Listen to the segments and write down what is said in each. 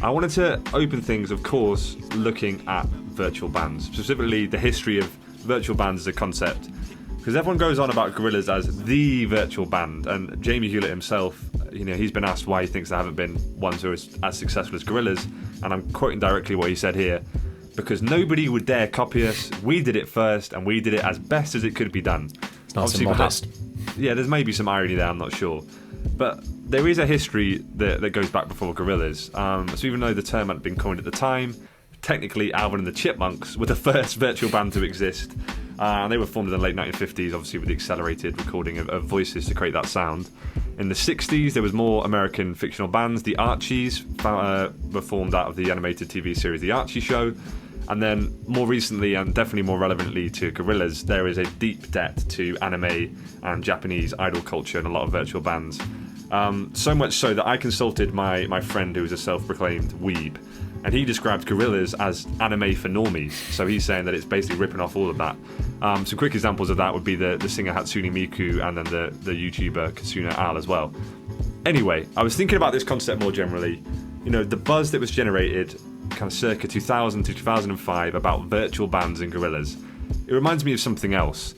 I wanted to open things, of course, looking at virtual bands, specifically the history of virtual bands as a concept. Because everyone goes on about Gorillaz as the virtual band, and Jamie Hewlett himself, he's been asked why he thinks there haven't been ones who are as successful as Gorillaz, and I'm quoting directly what he said here: because nobody would dare copy us. We did it first, and we did it as best as it could be done. It's nice and modest. Yeah, there's maybe some irony there, I'm not sure. But there is a history that goes back before Gorillaz. So even though the term hadn't been coined at the time, technically Alvin and the Chipmunks were the first virtual band to exist. And they were formed in the late 1950s, obviously with the accelerated recording of voices to create that sound. In the 60s, there was more American fictional bands. The Archies were formed out of the animated TV series The Archie Show. And then more recently, and definitely more relevantly to Gorillaz, there is a deep debt to anime and Japanese idol culture in a lot of virtual bands. So much so that I consulted my friend who is a self-proclaimed weeb, and he described Gorillaz as anime for normies. So he's saying that it's basically ripping off all of that. Some quick examples of that would be the singer Hatsune Miku and then the YouTuber Kasuna Al as well. Anyway, I was thinking about this concept more generally. The buzz that was generated kind of circa 2000 to 2005 about virtual bands and Gorillaz. It reminds me of something else.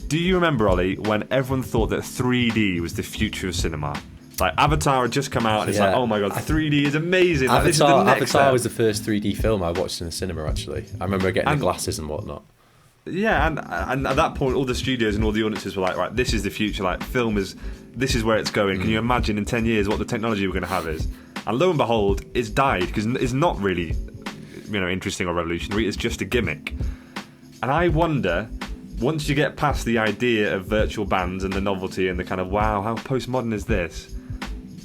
Do you remember, Ollie, when everyone thought that 3D was the future of cinema? Like, Avatar had just come out, and it's like, oh my god, 3D is amazing. Like, Avatar was the first 3D film I watched in the cinema, actually. I remember getting the glasses and whatnot. Yeah, and at that point, all the studios and all the audiences were like, right, this is the future. Like, this is where it's going. Can you imagine in 10 years what the technology we're going to have is? And lo and behold, it's died, because it's not really, interesting or revolutionary. It's just a gimmick. And I wonder, once you get past the idea of virtual bands and the novelty and the kind of, wow, how postmodern is this?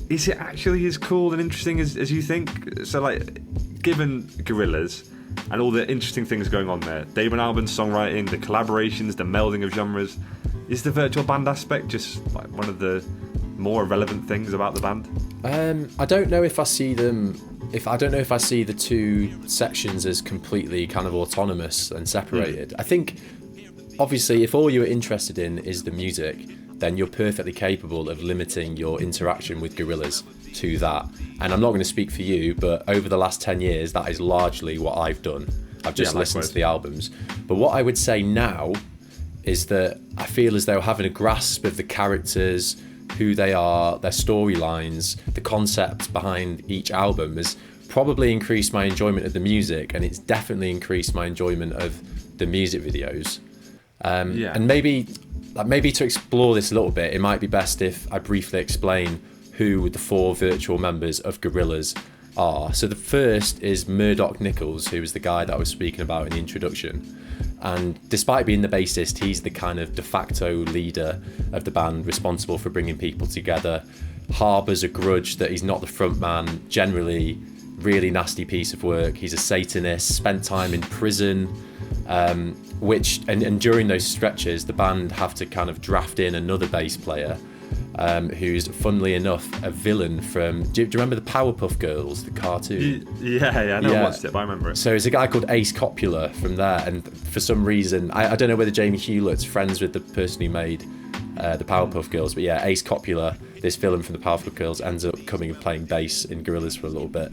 Is it actually as cool and interesting as you think? So, like, given Gorillaz and all the interesting things going on there, Damon Albarn's songwriting, the collaborations, the melding of genres, is the virtual band aspect just like one of the more relevant things about the band? I don't know if I see them. I don't know if I see the two sections as completely kind of autonomous and separated. I think, obviously, if all you're interested in is the music, then you're perfectly capable of limiting your interaction with Gorillaz to that. And I'm not going to speak for you, but over the last 10 years, that is largely what I've done. I've just listened to the albums. But what I would say now is that I feel as though having a grasp of the characters, who they are, their storylines, the concept behind each album has probably increased my enjoyment of the music, and it's definitely increased my enjoyment of the music videos. And maybe to explore this a little bit, it might be best if I briefly explain who the four virtual members of Gorillaz are. So the first is Murdoch Nichols, who was the guy that I was speaking about in the introduction. And despite being the bassist, he's the kind of de facto leader of the band, responsible for bringing people together. Harbours a grudge that he's not the front man, generally really nasty piece of work. He's a Satanist, spent time in prison, and during those stretches, the band have to kind of draft in another bass player, who's, funnily enough, a villain from... Do you remember the Powerpuff Girls, the cartoon? Yeah, I never watched it, but I remember it. So there's a guy called Ace Coppola from there, and for some reason, I don't know whether Jamie Hewlett's friends with the person who made the Powerpuff Girls, but yeah, Ace Coppola, this villain from the Powerpuff Girls, ends up coming and playing bass in Gorillaz for a little bit.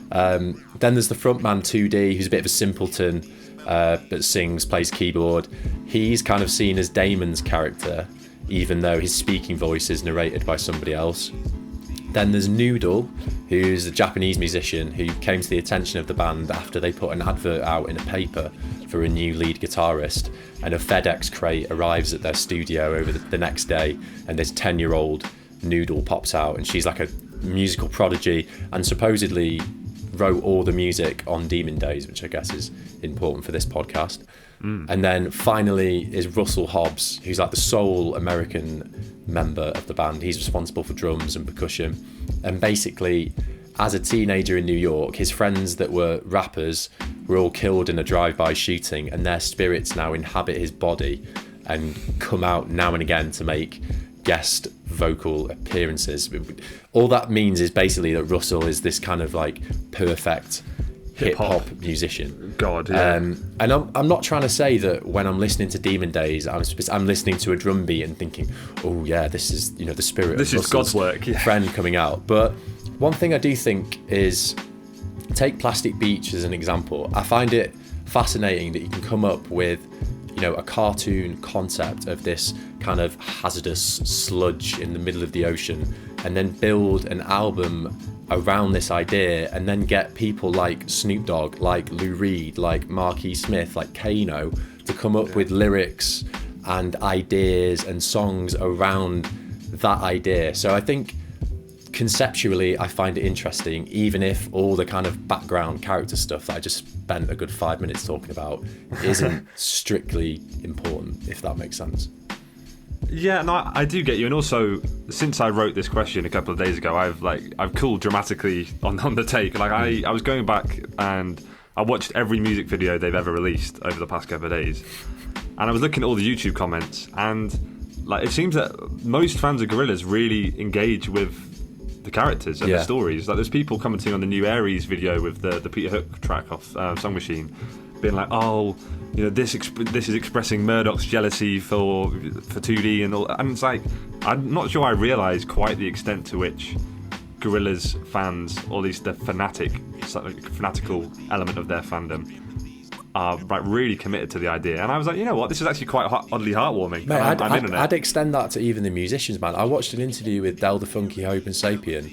Then there's the frontman 2D, who's a bit of a simpleton, but sings, plays keyboard. He's kind of seen as Damon's character, even though his speaking voice is narrated by somebody else. Then there's Noodle, who's a Japanese musician who came to the attention of the band after they put an advert out in a paper for a new lead guitarist, and a FedEx crate arrives at their studio over the next day, and this 10-year-old Noodle pops out, and she's like a musical prodigy and supposedly wrote all the music on Demon Days, which I guess is important for this podcast. And then finally is Russell Hobbs, who's like the sole American member of the band. He's responsible for drums and percussion. And basically, as a teenager in New York, his friends that were rappers were all killed in a drive-by shooting, and their spirits now inhabit his body and come out now and again to make guest vocal appearances. All that means is basically that Russell is this kind of like perfect hip-hop musician. God, yeah. And I'm not trying to say that when I'm listening to Demon Days, I'm listening to a drum beat and thinking, oh yeah, this is, the spirit this of is God's work, friend coming out. But one thing I do think is take Plastic Beach as an example. I find it fascinating that you can come up with, you know, a cartoon concept of this kind of hazardous sludge in the middle of the ocean, and then build an album around this idea, and then get people like Snoop Dogg, like Lou Reed, like Marquis Smith, like Kano to come up with lyrics and ideas and songs around that idea. So I think conceptually I find it interesting, even if all the kind of background character stuff that I just spent a good 5 minutes talking about isn't strictly important, if that makes sense. Yeah, no, I do get you, and also since I wrote this question a couple of days ago, I've cooled dramatically on the take. Like I was going back and I watched every music video they've ever released over the past couple of days, and I was looking at all the YouTube comments, and like it seems that most fans of Gorillaz really engage with the characters and the stories. Like there's people commenting on the new Aries video with the Peter Hook track off Song Machine, being like, oh, you know, this is expressing Murdoch's jealousy for 2D and all, and it's like I'm not sure I realised quite the extent to which Gorillaz fans, or at least the fanatical element of their fandom, are like really committed to the idea. And I was like, you know what, this is actually quite oddly heartwarming. Mate, I'd extend that to even the musicians, man. I watched an interview with Del the Funky Hope and Sapien.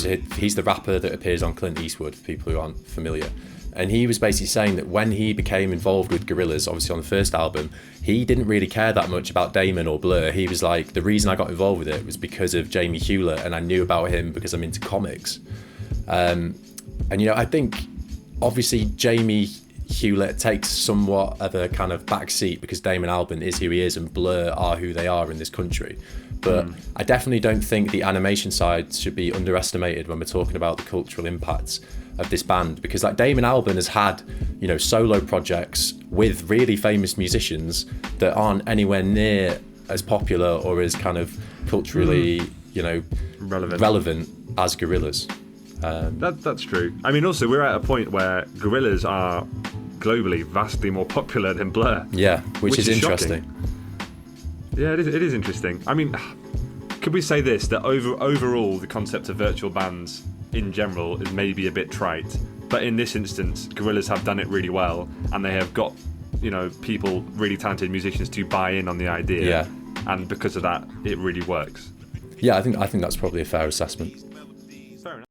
So he's the rapper that appears on Clint Eastwood, for people who aren't familiar. And he was basically saying that when he became involved with Gorillaz, obviously on the first album, he didn't really care that much about Damon or Blur. He was like, the reason I got involved with it was because of Jamie Hewlett, and I knew about him because I'm into comics. And, you know, I think obviously Jamie Hewlett takes somewhat of a kind of backseat because Damon Albarn is who he is and Blur are who they are in this country. But I definitely don't think the animation side should be underestimated when we're talking about the cultural impacts of this band, because like Damon Albarn has had, you know, solo projects with really famous musicians that aren't anywhere near as popular or as kind of culturally, you know, relevant as Gorillaz. That's true. I mean, also we're at a point where Gorillaz are globally vastly more popular than Blur. Yeah, which is interesting. Shocking. Yeah, it is interesting. I mean, could we say this, that overall the concept of virtual bands in general is maybe a bit trite, but in this instance Gorillaz have done it really well, and they have got, you know, people, really talented musicians to buy in on the idea, and because of that it really works. Yeah, I think that's probably a fair assessment.